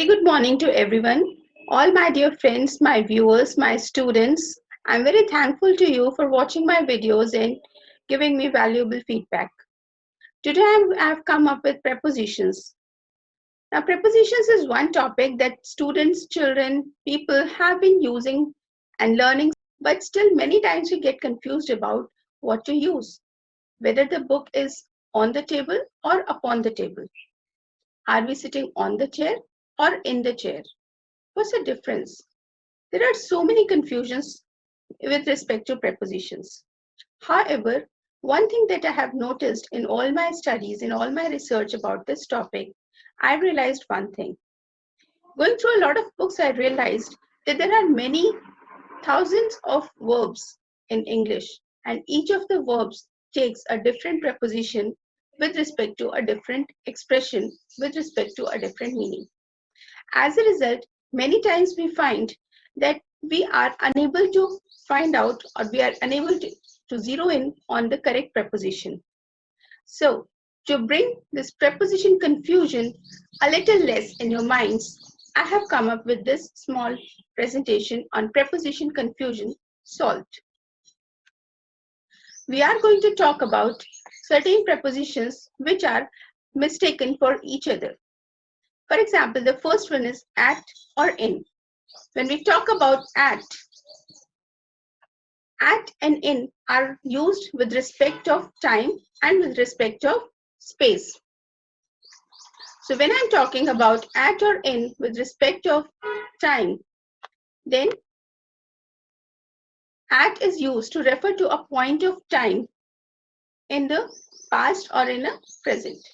Very good morning to everyone. All my dear friends, my viewers, my students, I'm very thankful to you for watching my videos and giving me valuable feedback. Today I've come up with prepositions. Now, prepositions is one topic that students, children, people have been using and learning, but still many times we get confused about what to use, whether the book is on the table or upon the table. Are we sitting on the chair or in the chair? What's the difference? There are so many confusions with respect to prepositions. However, one thing that I have noticed in all my studies, in all my research about this topic, I realized one thing. Going through a lot of books, I realized that there are many thousands of verbs in English, and each of the verbs takes a different preposition with respect to a different expression, with respect to a different meaning. As a result, many times we find that we are unable to find out or we are unable to zero in on the correct preposition. So, to bring this preposition confusion a little less in your minds, I have come up with this small presentation on preposition confusion solved. We are going to talk about certain prepositions which are mistaken for each other. For example, the first one is at or in. When we talk about at and in are used with respect of time and with respect of space. So when I'm talking about at or in with respect of time, then at is used to refer to a point of time in the past or in a present.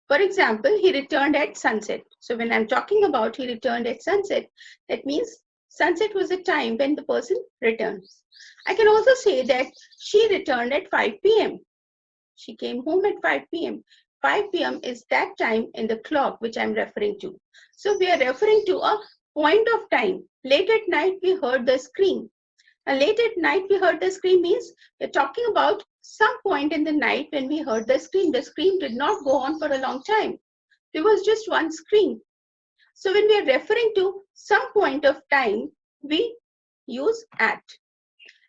For example, he returned at sunset. So when I'm talking about he returned at sunset, that means sunset was the time when the person returns. I can also say that she returned at 5 p.m. She came home at 5 p.m. 5 p.m. is that time in the clock which I'm referring to. So we are referring to a point of time. Late at night, we heard the scream. And late at night, we heard the scream means we're talking about some point in the night when we heard the scream. The scream did not go on for a long time. There was just one scream. So when we are referring to some point of time, we use at.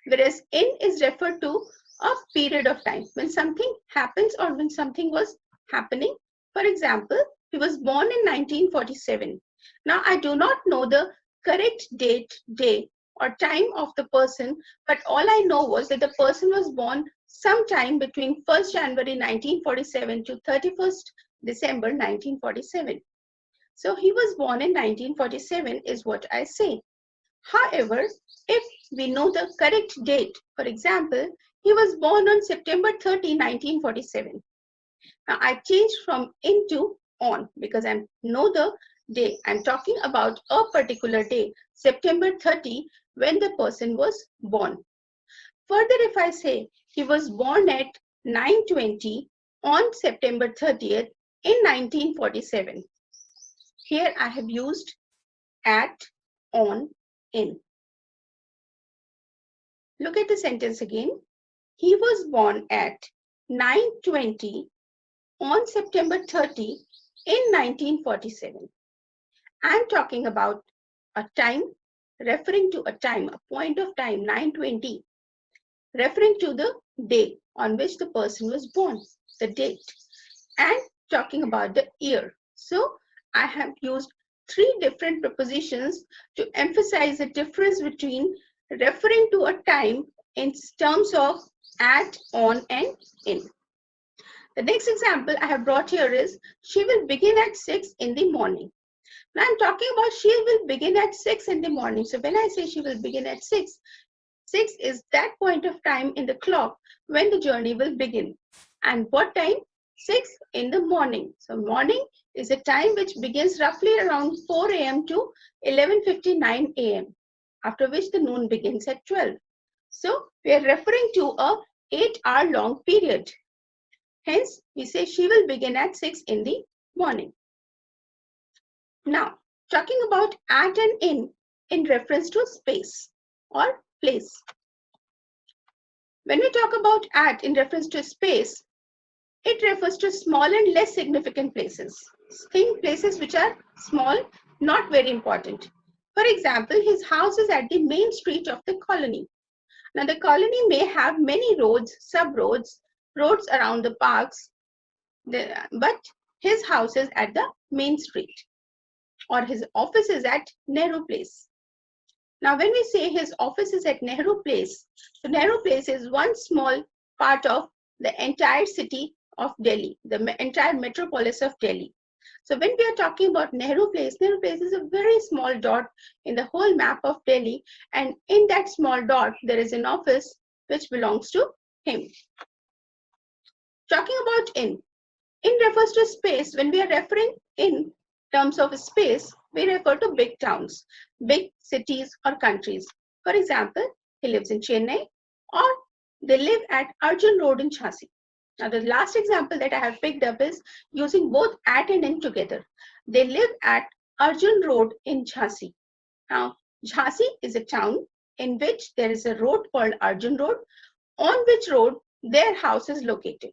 Whereas in is referred to a period of time when something happens or when something was happening. For example, he was born in 1947. Now I do not know the correct date, day or time of the person, but all I know was that the person was born sometime between 1st January 1947 to 31st December 1947. So he was born in 1947 is what I say. However, if we know the correct date, for example, he was born on September 30, 1947. Now I changed from in to on because I know the day. I'm talking about a particular day, September 30, when the person was born. Further, if I say he was born at 9:20 on September 30th in 1947, here I have used at, on, in. Look at the sentence again. He was born at 9:20 on September 30 in 1947. I'm talking about a time, referring to a time, a point of time, 9:20, referring to the day on which the person was born, the date, and talking about the year. So I have used three different prepositions to emphasize the difference between referring to a time in terms of at, on, and in. The next example I have brought here is she will begin at 6 in the morning. Now I'm talking about she will begin at 6 in the morning. So when I say she will begin at 6, 6 is that point of time in the clock when the journey will begin. And what time? 6 in the morning. So morning is a time which begins roughly around 4 a.m. to 11:59 a.m. after which the noon begins at 12. So we are referring to a 8-hour long period. Hence, we say she will begin at 6 in the morning. Now, talking about at and in reference to space or place. When we talk about at in reference to space, it refers to small and less significant places. Think places which are small not very important. For example, his house is at the main street of the colony. Now, the colony may have many roads, sub-roads, roads around the parks, but his house is at the main street, or his office is at Nehru Place. Now, when we say his office is at Nehru Place, so Nehru Place is one small part of the entire city of Delhi, the entire metropolis of Delhi. So when we are talking about Nehru Place is a very small dot in the whole map of Delhi, and in that small dot, there is an office which belongs to him. Talking about in refers to space. When we are referring in terms of space, we refer to big towns, big cities or countries. For example, he lives in Chennai, or they live at Arjun Road in Jhansi. Now, the last example that I have picked up is using both at and in together. They live at Arjun Road in Jhansi. Now, Jhansi is a town in which there is a road called Arjun Road, on which road their house is located.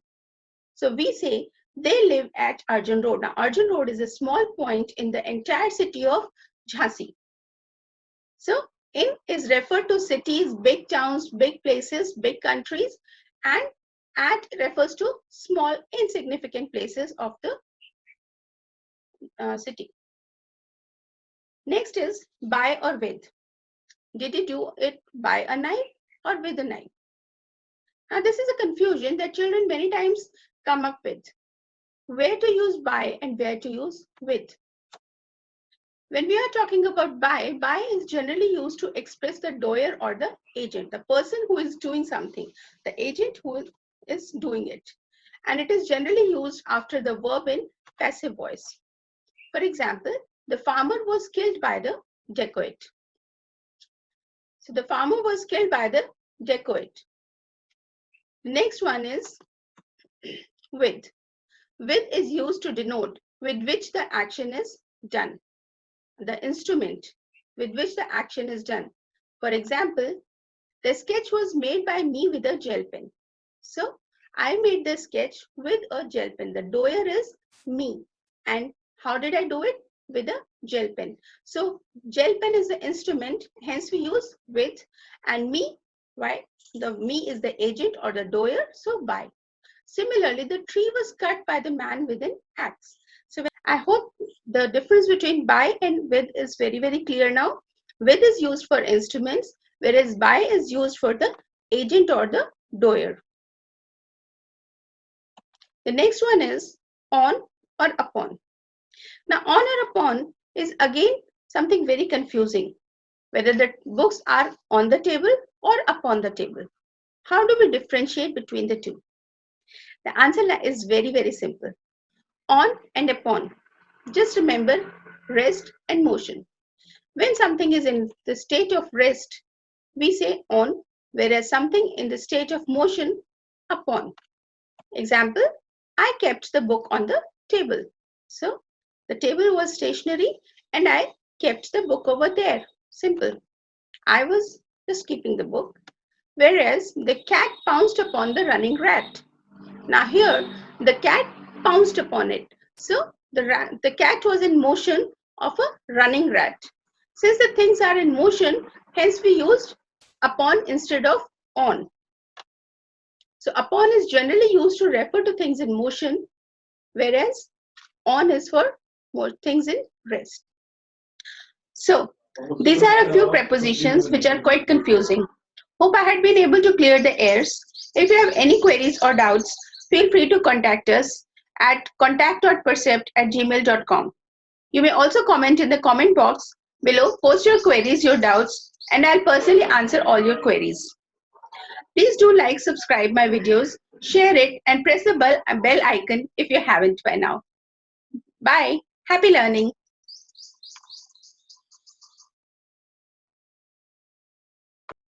So we say they live at Arjun Road. Now, Arjun Road is a small point in the entire city of Jhansi. So, in is referred to cities, big towns, big places, big countries, and at refers to small, insignificant places of the city. Next is by or with. Did you do it by a knife or with a knife? Now, this is a confusion that children many times come up with. Where to use by and where to use with. When we are talking about by is generally used to express the doer or the agent, the person who is doing something, the agent who is doing it. And it is generally used after the verb in passive voice. For example, the farmer was killed by the dacoit. So the farmer was killed by the dacoit. The next one is with. With is used to denote with which the action is done, the instrument with which the action is done. For example, the sketch was made by me with a gel pen. So I made the sketch with a gel pen. The doer is me. And how did I do it? With a gel pen. So gel pen is the instrument, hence we use with, and me, right? The me is the agent or the doer, so by. Similarly, the tree was cut by the man with an axe. So I hope the difference between by and with is very, very clear now. With is used for instruments, whereas by is used for the agent or the doer. The next one is on or upon. Now, on or upon is again something very confusing, whether the books are on the table or upon the table. How do we differentiate between the two? The answer is very, very simple. On and upon. Just remember rest and motion. When something is in the state of rest, we say on, whereas something in the state of motion, upon. Example, I kept the book on the table. So the table was stationary and I kept the book over there. Simple. I was just keeping the book. Whereas the cat pounced upon the running rat. Now here, the cat pounced upon it. So the cat was in motion of a running rat. Since the things are in motion, hence we used upon instead of on. So upon is generally used to refer to things in motion, whereas on is for more things in rest. So these are a few prepositions which are quite confusing. Hope I had been able to clear the airs. If you have any queries or doubts, feel free to contact us at contact.percept@gmail.com. You may also comment in the comment box below, post your queries, your doubts, and I'll personally answer all your queries. Please do like, subscribe my videos, share it, and press the bell icon if you haven't by now. Bye. Happy learning.